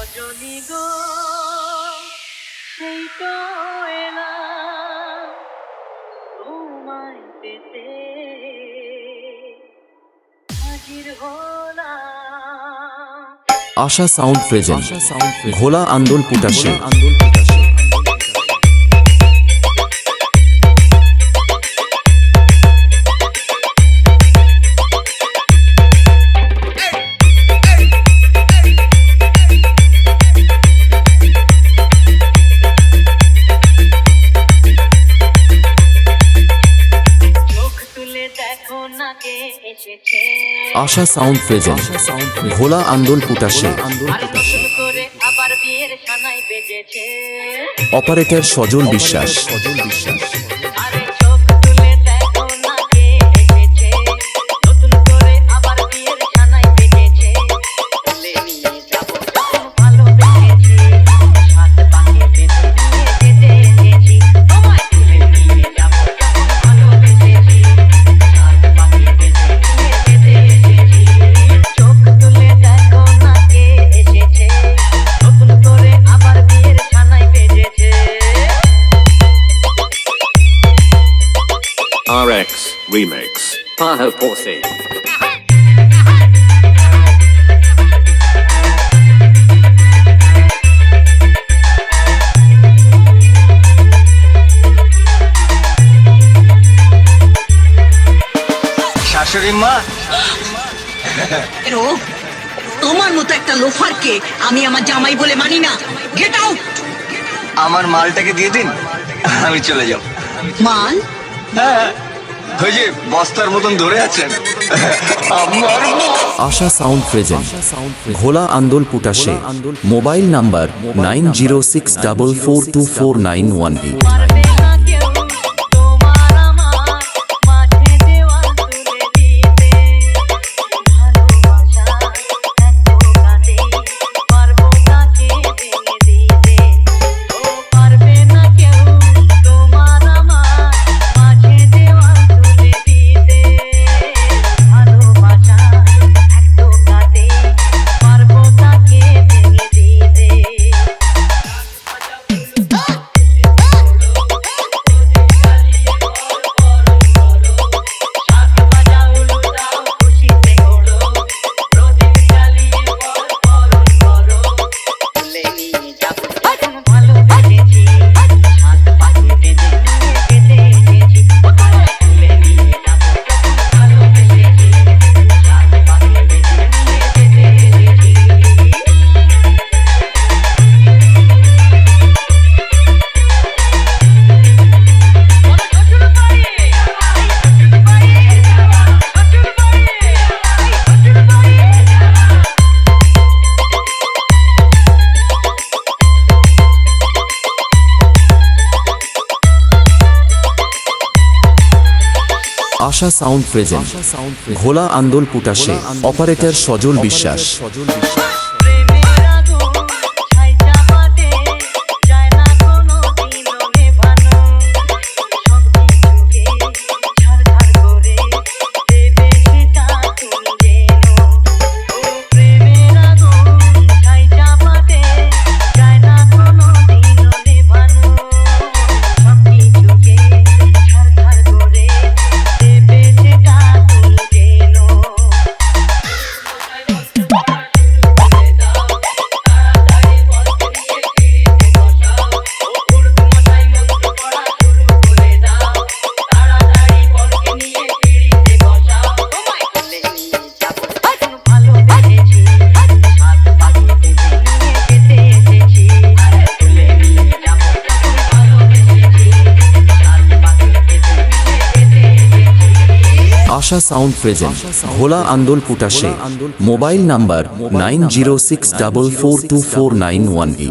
রজনী গো সেই তো এলাম তোমায় পেতে হাজির হলাম। আশা সাউন্ড প্রেজেন্ট ভোলা আন্দোল পুটাশে আশা সাউন্ড প্রেজেন্ট ভোলা আন্দোল পুটাশে অপারেটর সজল বিশ্বাস। RX Remix Paho Porsi শাশুড়ি মা তোমার মতো একটা লোফারকে আমি আমার জামাই বলে মানি না। Get out. আমার মালটাকে দিয়ে দিন, আমি চলে যাব। মাল? হ্যাঁ, ওই যে বস্তার মতন ধরে আছেন আমার। আশা সাউন্ড প্রেজেন্ট ভোলা আন্দোল পুটাশে মোবাইল নাম্বার 9064424918। আশা সাউন্ড প্রেজেন্ট ভোলা আন্দোল পুটাশে অপারেটর সজল বিশ্বাস। আশা সাউন্ড প্রেজেন্ট ভোলা আন্দোল পুটাশে মোবাইল নাম্বার 9064424918।